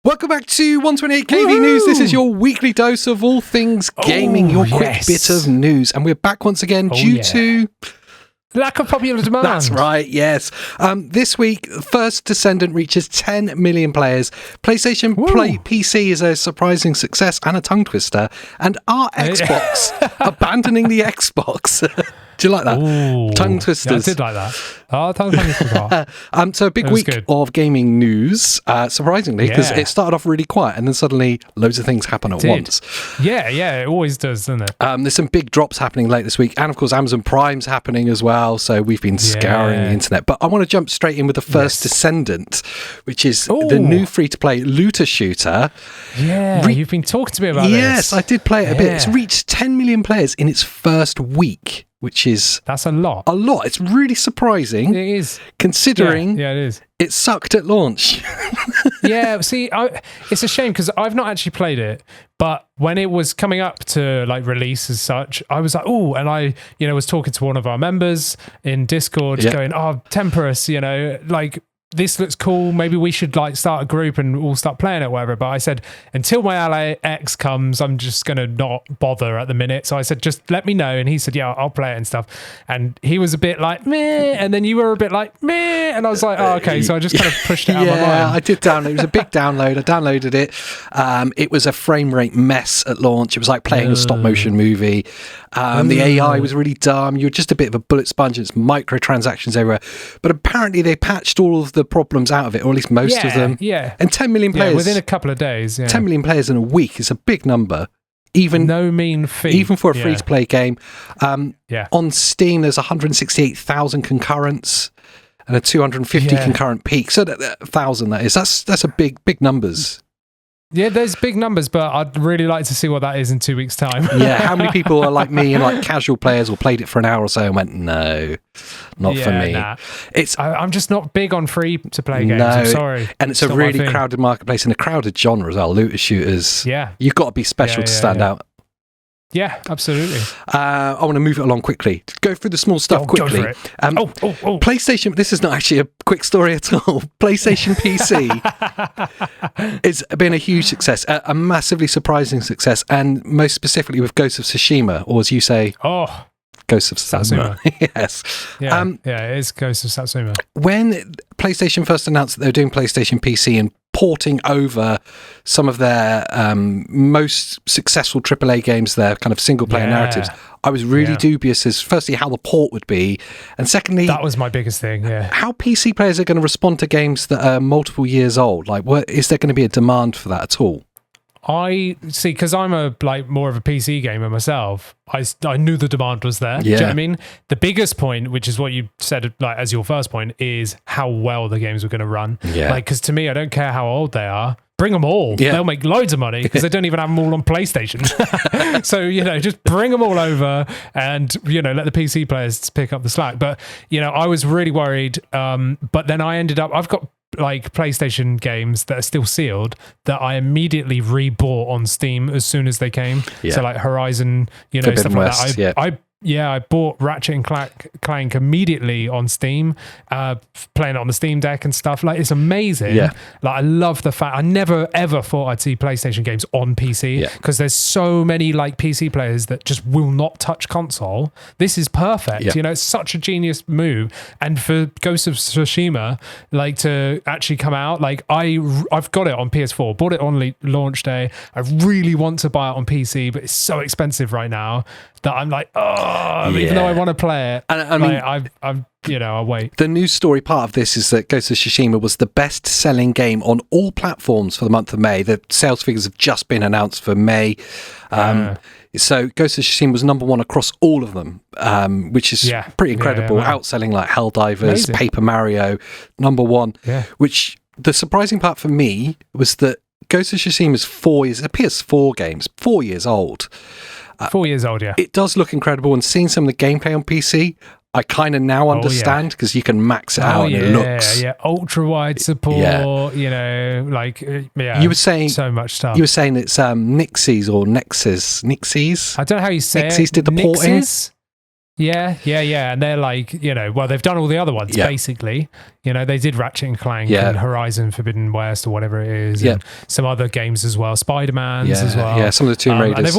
Welcome back to 128KV News. This is your weekly dose of all things gaming, your quick bit of news. And we're back once again due to... lack of popular demand. That's right, yes. This week, first Descendant reaches 10 million players. PlayStation PC is a surprising success and a tongue twister. And our Xbox abandoning the Xbox. Do you like that? Ooh. Tongue twisters. Yeah, I did like that. Oh, tongue twisters. So a big week of gaming news, surprisingly, because it started off really quiet and then suddenly loads of things happen at once. Yeah, it always does, doesn't it? There's some big drops happening late this week. And of course, Amazon Prime's happening as well. So we've been scouring the internet. But I want to jump straight in with the first Descendant, which is the new free-to-play looter shooter. Yeah, you've been talking to me about this. Yes, I did play it a bit. It's reached 10 million players in its first week. Which is... That's a lot. A lot. It's really surprising. It is. Considering it is. It sucked at launch. Yeah, see, it's a shame because I've not actually played it, but when it was coming up to like release as such, I was like, oh, and I, was talking to one of our members in Discord going, oh, Temperus, like... this looks cool. Maybe we should like start a group and all start playing it, whatever. But I said, until my Ally X comes, I'm just going to not bother at the minute. So I said, just let me know. And he said, yeah, I'll play it and stuff. And he was a bit like, meh. And then you were a bit like, meh. And I was like, oh, okay. So I just kind of pushed it out of my mind. Yeah, I did download. It was a big download. I downloaded it. It was a frame rate mess at launch. It was like playing a stop motion movie. The AI was really dumb. You were just a bit of a bullet sponge. It's microtransactions everywhere. But apparently they patched all of the problems out of it, or at least most of them. Yeah. And 10 million players. Within a couple of days. 10 million players in a week is a big number. Even no mean feat. Even for a free-to-play game. On Steam, there's 168,000 concurrents and a 250 concurrent peak. So 1,000 that is. That's a big numbers. Yeah, there's big numbers, but I'd really like to see what that is in 2 weeks' time. Yeah, how many people are like me and like casual players or played it for an hour or so and went, no, not for me. Nah. I'm just not big on free-to-play games, I'm sorry. And it's a really crowded marketplace and a crowded genre as well, looter shooters. Yeah. You've got to be special to stand out. Yeah, absolutely. I want to move it along quickly. Go through the small stuff quickly. Go for it. PlayStation, this is not actually a quick story at all. PlayStation PC has been a huge success, a massively surprising success, and most specifically with Ghost of Tsushima, or as you say... Ghost of Satsuma. Yes. Yeah, it is Ghost of Satsuma. When PlayStation first announced that they were doing PlayStation PC and porting over some of their most successful AAA games, their kind of single-player narratives, I was really dubious as, firstly, how the port would be, and secondly... That was my biggest thing, how PC players are going to respond to games that are multiple years old. Like, is there going to be a demand for that at all? I see, because I'm more of a PC gamer myself. I knew the demand was there. Do you know what I mean? The biggest point, which is what you said, like as your first point, is how well the games were going to run. Yeah. Like, because to me, I don't care how old they are. Bring them all. Yeah. They'll make loads of money because they don't even have them all on PlayStation. So, just bring them all over and, let the PC players pick up the slack. But, I was really worried. But then I ended up, I've got like PlayStation games that are still sealed that I immediately rebought on Steam as soon as they came. Yeah. So like Horizon, stuff like that. I bought Ratchet and Clank immediately on Steam, playing it on the Steam Deck and stuff. Like, it's amazing. Yeah. Like, I love the fact I never ever thought I'd see PlayStation games on PC because there's so many like PC players that just will not touch console. This is perfect. Yeah. It's such a genius move. And for Ghost of Tsushima, like to actually come out, like I've got it on PS4, bought it on launch day. I really want to buy it on PC, but it's so expensive right now that I'm like, even though I want to play it, and I mean, I'll wait. The news story part of this is that Ghost of Tsushima was the best-selling game on all platforms for the month of May. The sales figures have just been announced for May. So Ghost of Tsushima was number one across all of them, which is pretty incredible. Outselling like Helldivers, Paper Mario, number one. Yeah. Which the surprising part for me was that Ghost of Tsushima is 4 years, a PS4 game's 4 years old. 4 years old, yeah. It does look incredible, and seeing some of the gameplay on PC, I kind of now understand because you can max it out and it looks... ultra wide support, You were saying so much stuff. You were saying it's Nixies or Nexus. Nixies? I don't know how you say Nixies it. did the porting. Yeah. And they're like, well, they've done all the other ones, basically. They did Ratchet and Clank and Horizon Forbidden West or whatever it is, and some other games as well, Spider-Man's as well. Yeah, some of the Tomb Raiders. And they've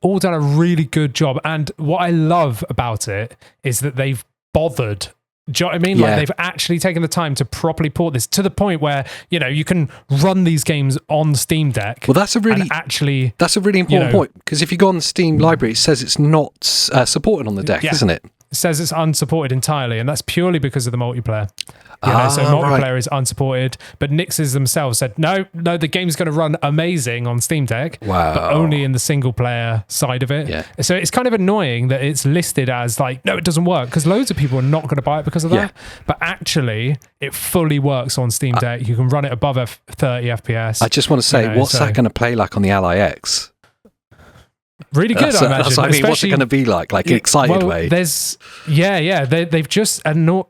all done a really good job. And what I love about it is that they've bothered. Do you know what I mean? Like they've actually taken the time to properly port this to the point where you can run these games on Steam Deck. Well, that's a really important point, because if you go on the Steam library, it says it's not supported on the deck, isn't it? It says it's unsupported entirely, and that's purely because of the multiplayer. So multiplayer is unsupported, but Nixes themselves said, no, the game's going to run amazing on Steam Deck, but only in the single player side of it. Yeah. So it's kind of annoying that it's listed as like, no, it doesn't work, because loads of people are not going to buy it because of that. But actually, it fully works on Steam Deck. You can run it above 30 FPS. I just want to say, what's that going to play like on the Ally X? Really good, I imagine. I mean, what's it going to be like an excited way? There's, they've just launched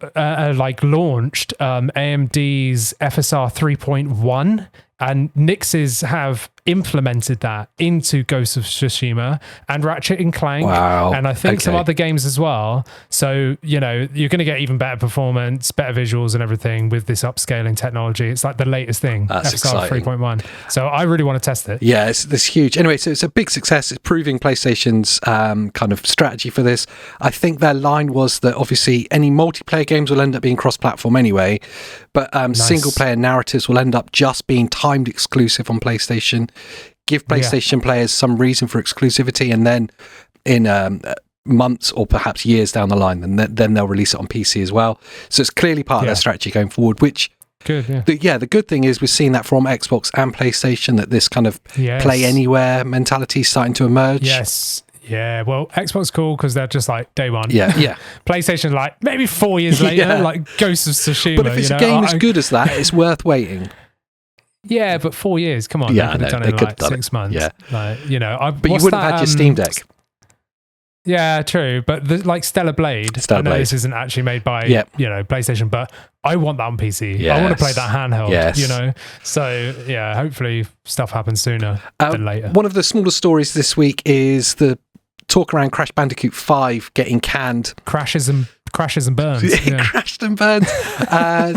AMD's FSR 3.1, and Nixes have implemented that into Ghost of Tsushima and Ratchet and Clank, and I think some other games as well. So you're going to get even better performance, better visuals and everything with this upscaling technology. It's like the latest thing. That's FSR 3.1. So I really want to test it. Yeah, it's huge. Anyway, so it's a big success. It's proving PlayStation's kind of strategy for this. I think their line was that obviously any multiplayer games will end up being cross-platform anyway, but single-player narratives will end up just being timed exclusive on PlayStation. Give PlayStation players some reason for exclusivity, and then in months or perhaps years down the line, then they'll release it on PC as well. So it's clearly part of their strategy going forward, which good. The good thing is we've seen that from Xbox and PlayStation, that this kind of play anywhere mentality is starting to emerge. Yes. Yeah, well, Xbox cool because they're just like day one. Yeah. PlayStation like maybe 4 years later, like Ghost of Tsushima. But if it's a game as good as that, it's worth waiting. Yeah, but 4 years. Come on, they could have done it in like 6 months. Yeah, but you wouldn't have had your Steam Deck. Yeah, true. But like Stellar Blade, I know this isn't actually made by PlayStation, but I want that on PC. Yes. I want to play that handheld. Yes. So yeah, hopefully stuff happens sooner than later. One of the smaller stories this week is the talk around Crash Bandicoot 5 getting canned. Crashes and burns. It crashed and burned.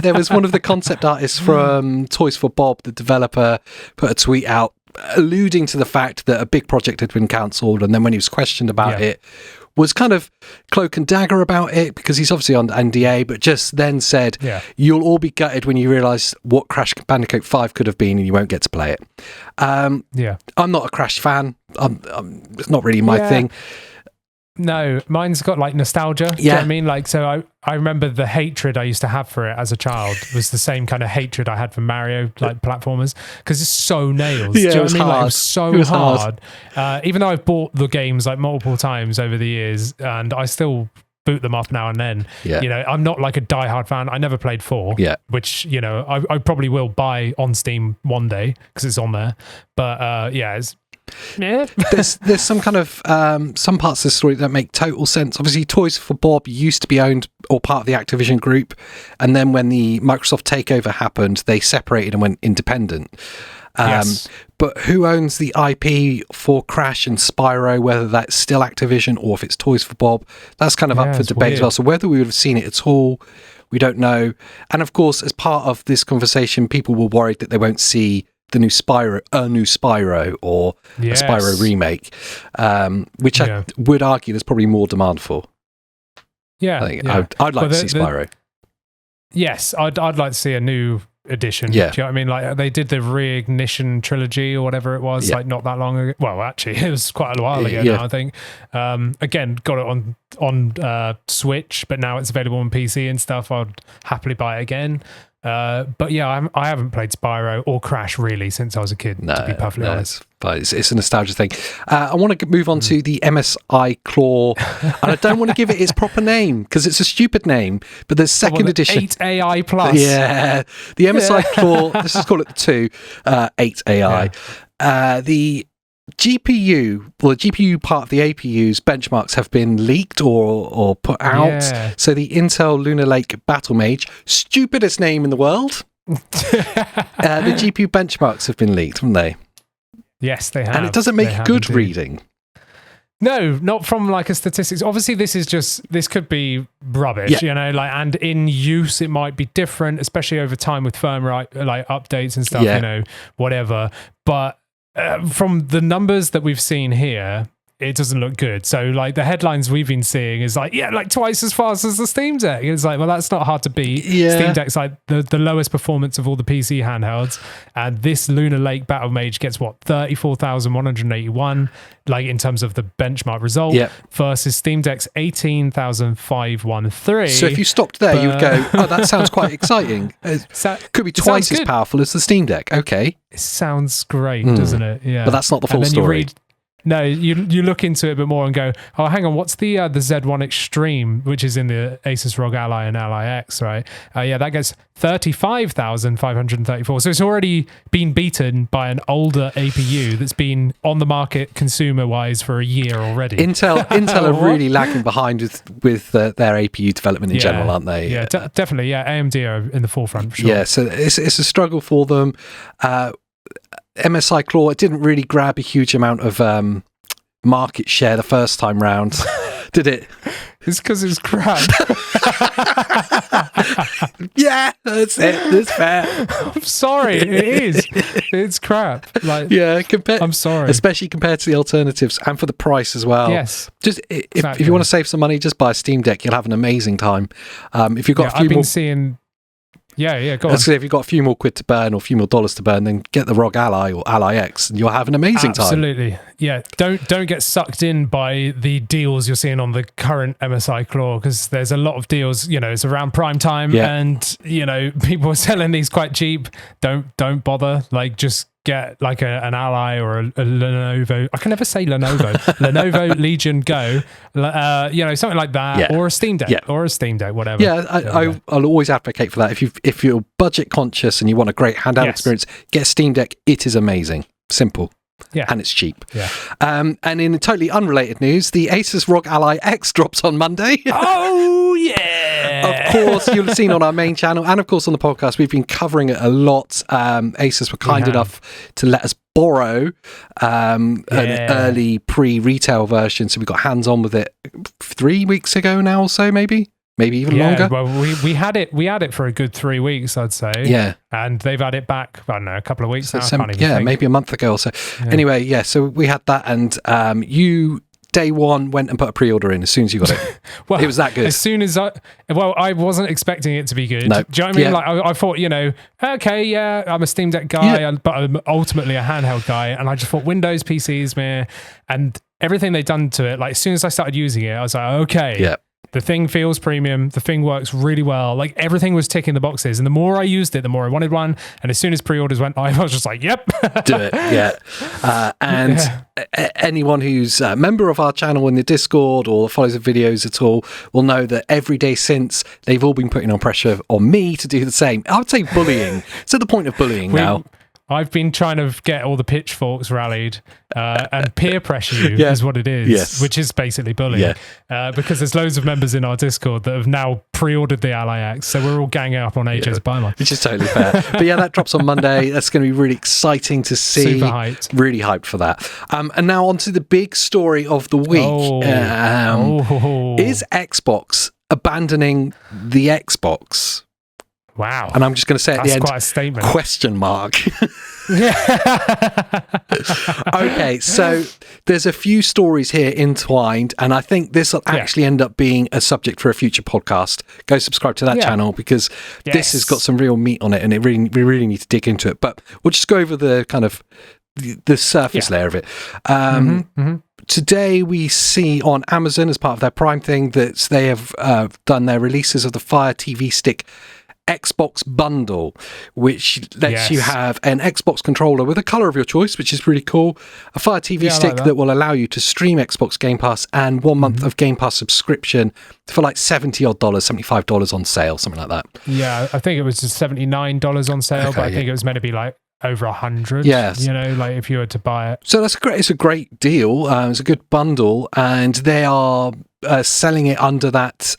There was one of the concept artists from Toys for Bob, the developer, put a tweet out alluding to the fact that a big project had been cancelled, and then when he was questioned about it, was kind of cloak and dagger about it, because he's obviously on NDA, but just then said, you'll all be gutted when you realise what Crash Bandicoot 5 could have been and you won't get to play it. I'm not a Crash fan. It's not really my thing. No, mine's got like nostalgia. Do you know what I mean? Like, so I remember the hatred I used to have for it as a child was the same kind of hatred I had for Mario, like platformers, because it's so nails. Do you know what I mean? Like, it was so hard. Even though I've bought the games like multiple times over the years, and I still boot them up now and then. I'm not like a diehard fan. I never played 4, which I probably will buy on Steam one day because it's on there. But there's some kind of some parts of the story that make total sense. Obviously, Toys for Bob used to be owned or part of the Activision group, and then when the Microsoft takeover happened, they separated and went independent. But who owns the IP for Crash and Spyro, whether that's still Activision or if it's Toys for Bob, that's kind of up for debate as well. So whether we would have seen it at all, we don't know. And of course, as part of this conversation, people were worried that they won't see the new Spyro, or a Spyro remake, which I would argue there's probably more demand for. I'd like to see Spyro. Yes, I'd like to see a new edition. Do you know what I mean? Like they did the Reignition trilogy or whatever it was, like not that long ago. Well, actually, it was quite a while ago now, I think. Again, got it on Switch, but now it's available on PC and stuff. I'd happily buy it again. But I haven't played Spyro or Crash really since I was a kid, to be perfectly honest. It's a nostalgia thing. I want to move on to the MSI Claw, and I don't want to give it its proper name because it's a stupid name, but there's second edition. 8AI Plus. Yeah, the MSI Claw, let's just call it the 2, 8AI. The GPU, well, the GPU part of the APU's benchmarks have been leaked or put out. So the Intel Lunar Lake Battle Mage, stupidest name in the world. The GPU benchmarks have been leaked, haven't they? Yes, they have. And it doesn't make good reading. No, not from like a statistics. Obviously, this could be rubbish, and in use it might be different, especially over time with firmware like updates and stuff, whatever. But from the numbers that we've seen here, it doesn't look good. So like the headlines we've been seeing is like, like twice as fast as the Steam Deck. It's like, well, that's not hard to beat. Steam Deck's like the lowest performance of all the PC handhelds. And this Lunar Lake Battle Mage gets 34,181, like in terms of the benchmark result, versus Steam Deck's 18,513. So if you stopped there, you would go, oh, that sounds quite exciting. Could be twice as powerful as the Steam Deck. Okay. It sounds great, doesn't it? Yeah. But that's not the full story. No, you look into it a bit more and go, oh, hang on, what's the Z1 Extreme, which is in the ASUS ROG Ally and Ally X, right? That gets 35,534. So it's already been beaten by an older APU that's been on the market consumer-wise for a year already. Intel are really lagging behind with their APU development in general, aren't they? Yeah, definitely. Yeah, AMD are in the forefront for sure. Yeah, so it's a struggle for them. MSI Claw, it didn't really grab a huge amount of market share the first time round, did it? It's because it's crap. Yeah, that's it. That's fair. I'm sorry, it is. It's crap. Like, I'm sorry, especially compared to the alternatives and for the price as well. Yes, just if you want to save some money, just buy a Steam Deck. You'll have an amazing time. If you've got a few more, seeing. Yeah, go on. Let's say if you've got a few more quid to burn or a few more dollars to burn, then get the ROG Ally or Ally X and you'll have an amazing time. Absolutely. Yeah. Don't get sucked in by the deals you're seeing on the current MSI Claw, because there's a lot of deals, it's around prime time and, people are selling these quite cheap. Don't bother. Like, just get like an Ally or a Lenovo. I can never say Lenovo. Lenovo Legion Go, something like that, or a Steam Deck, whatever. Yeah, I'll always advocate for that. If you're budget conscious and you want a great handheld experience, get a Steam Deck. It is amazing, simple. Yeah. And it's cheap. Yeah. And in totally unrelated news, the ASUS ROG Ally X drops on Monday. Oh, yeah. Of course, you'll have seen on our main channel and, of course, on the podcast, we've been covering it a lot. ASUS were kind enough to let us borrow an early pre-retail version. So we got hands-on with it 3 weeks ago now or so, maybe even longer. Well, we had it for a good 3 weeks, I'd say. Yeah. And they've had it back, I don't know, a couple of weeks now. I can't even think. Maybe a month ago or so. Yeah. Anyway, so we had that, and you day one went and put a pre-order in as soon as you got it. Well, it was that good. As soon as I wasn't expecting it to be good. No. Do you know what I mean? Like I thought, okay, I'm a Steam Deck guy, but I'm ultimately a handheld guy, and I just thought Windows PCs, man, and everything they've done to it. Like as soon as I started using it, I was like, okay, the thing feels premium. The thing works really well. Like everything was ticking the boxes. And the more I used it, the more I wanted one. And as soon as pre-orders went live, I was just like, yep. Do it. Yeah. Anyone who's a member of our channel in the Discord or follows the videos at all will know that every day since, they've all been putting on pressure on me to do the same. I would say bullying. It's at the point of bullying now. I've been trying to get all the pitchforks rallied and peer pressure you is what it is, which is basically bullying. Because there's loads of members in our Discord that have now pre-ordered the Ally X, so we're all ganging up on AJ's buy line. Which is totally fair. But that drops on Monday. That's going to be really exciting to see. Super hyped. Really hyped for that. And now on to the big story of the week. Is Xbox abandoning the Xbox? Wow. And I'm just going to say at the end, quite a statement. Question mark. Okay, so there's a few stories here entwined, and I think this will actually end up being a subject for a future podcast. Go subscribe to that channel, because this has got some real meat on it, and we really need to dig into it. But we'll just go over the kind of the surface layer of it. Today we see on Amazon, as part of their Prime thing, that they have done their releases of the Fire TV Stick Xbox bundle, which lets you have an Xbox controller with a color of your choice, which is really cool, a Fire TV stick that will allow you to stream Xbox Game Pass, and 1 month of Game Pass subscription for like $70 odd, $75 on sale, something like that. Yeah, I think it was just $79 on sale, but I think it was meant to be like over 100. Yes, like if you were to buy it. So it's a great deal. It's a good bundle, and they are selling it under that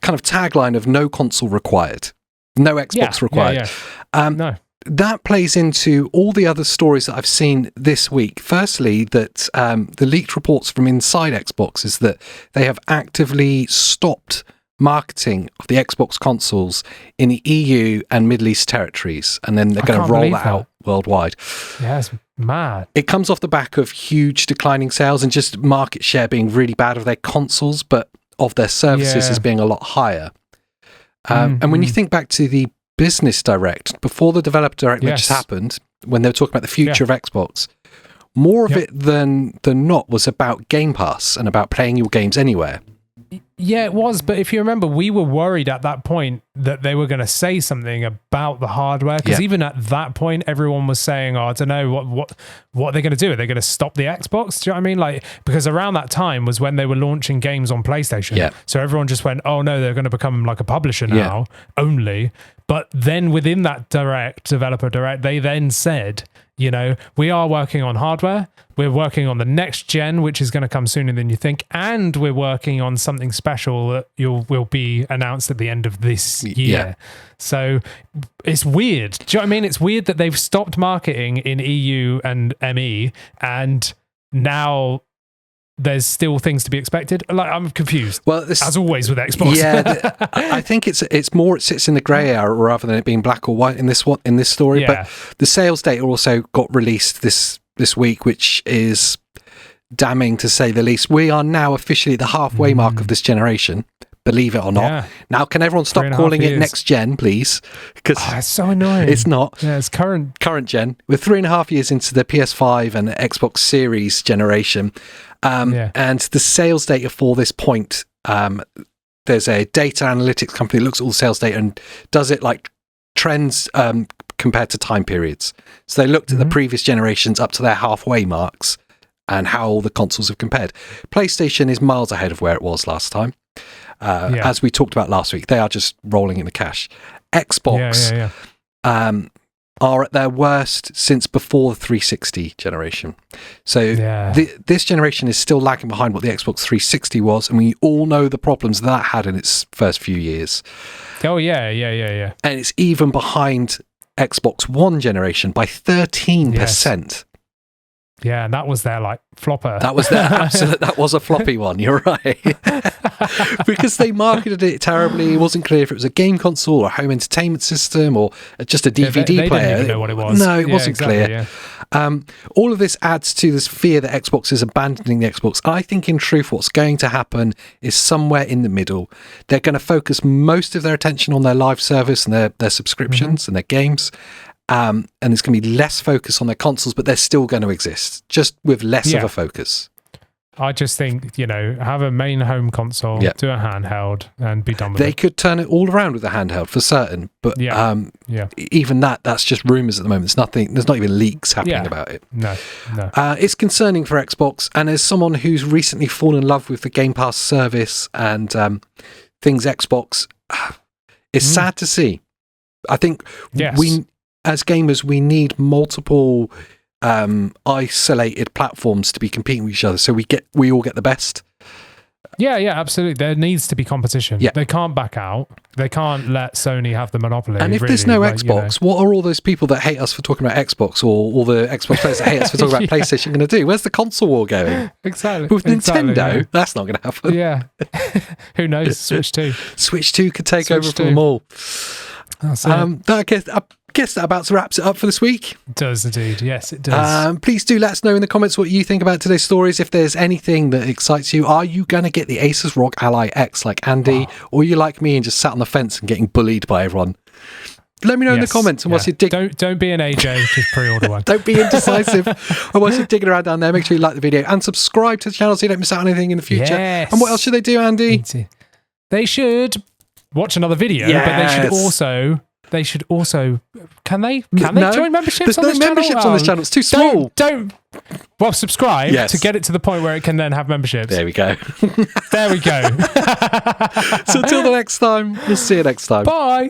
kind of tagline of no console required, no Xbox required. No. that plays into all the other stories that I've seen this week. Firstly, that the leaked reports from inside Xbox is that they have actively stopped marketing of the Xbox consoles in the EU and Middle East territories, and then they're going to roll that out worldwide. Yeah, it's mad. It comes off the back of huge declining sales and just market share being really bad of their consoles, but of their services as being a lot higher. And when you think back to the Business Direct, before the Developer Direct, which just happened, when they were talking about the future of Xbox, more of it than not was about Game Pass and about playing your games anywhere. Yeah, it was. But if you remember, we were worried at that point that they were going to say something about the hardware, because even at that point, everyone was saying, "Oh, I don't know what are they going to do? Are they going to stop the Xbox?" Do you know what I mean? Like, because around that time was when they were launching games on PlayStation. Yeah. So everyone just went, "Oh no, they're going to become like a publisher now only." But then within that Developer Direct, they then said, you know, we are working on hardware. We're working on the next gen, which is going to come sooner than you think. And we're working on something special that will be announced at the end of this year. Yeah. So it's weird. Do you know what I mean? It's weird that they've stopped marketing in EU and ME, and now there's still things to be expected. Like, I'm confused. Well, as always with Xbox. Yeah, I think it's more, it sits in the grey area rather than it being black or white in this story. Yeah. But the sales data also got released this week, which is damning to say the least. We are now officially at the halfway mark of this generation. Believe it or not. Yeah. Now, can everyone stop calling it next gen, please? Because it's so annoying. It's not. Yeah, it's current gen. We're 3.5 years into the PS5 and Xbox Series generation. And the sales data for this point, there's a data analytics company that looks at all the sales data and does it like trends compared to time periods. So they looked at the previous generations up to their halfway marks and how all the consoles have compared. PlayStation is miles ahead of where it was last time. As we talked about last week, they are just rolling in the cash. Xbox are at their worst since before the 360 generation. So this generation is still lagging behind what the Xbox 360 was, and we all know the problems that had in its first few years. Oh, yeah. And it's even behind Xbox One generation by 13%. Yes. Yeah, and that was their like flopper. That was their absolute. That was a floppy one. You're right, because they marketed it terribly. It wasn't clear if it was a game console or a home entertainment system or just a DVD they player. Didn't even know what it was. No, it wasn't clear. Yeah. All of this adds to this fear that Xbox is abandoning the Xbox. I think, in truth, what's going to happen is somewhere in the middle. They're going to focus most of their attention on their live service and their subscriptions and their games. And there's going to be less focus on their consoles, but they're still going to exist, just with less of a focus. I just think, have a main home console, do a handheld, and be done with it. They could turn it all around with a handheld for certain, but even that's just rumours at the moment. There's not even leaks happening about it. No. It's concerning for Xbox, and as someone who's recently fallen in love with the Game Pass service and things Xbox, it's sad to see. I think as gamers, we need multiple isolated platforms to be competing with each other, so we all get the best. Yeah, absolutely. There needs to be competition. Yeah. They can't back out. They can't let Sony have the monopoly. And if there's no Xbox, what are all those people that hate us for talking about Xbox, or all the Xbox players that hate us for talking about PlayStation going to do? Where's the console war going? Exactly. With Nintendo, that's not going to happen. Yeah. Who knows? Switch 2. Switch 2 could take over from them all. That's it. I guess that about wraps it up for this week. It does indeed. Yes, it does. Please do let us know in the comments what you think about today's stories. If there's anything that excites you, are you going to get the ASUS ROG Ally X like Andy, or are you like me and just sat on the fence and getting bullied by everyone? Let me know in the comments. And whilst you don't be an AJ, just pre-order one. Don't be indecisive. And whilst you're digging around down there, make sure you like the video and subscribe to the channel so you don't miss out on anything in the future. Yes. And what else should they do, Andy? They should watch another video, but they should also. Can they join memberships on this channel? There's no memberships on this channel. It's too small. Well, subscribe to get it to the point where it can then have memberships. There we go. There we go. So until the next time, we'll see you next time. Bye.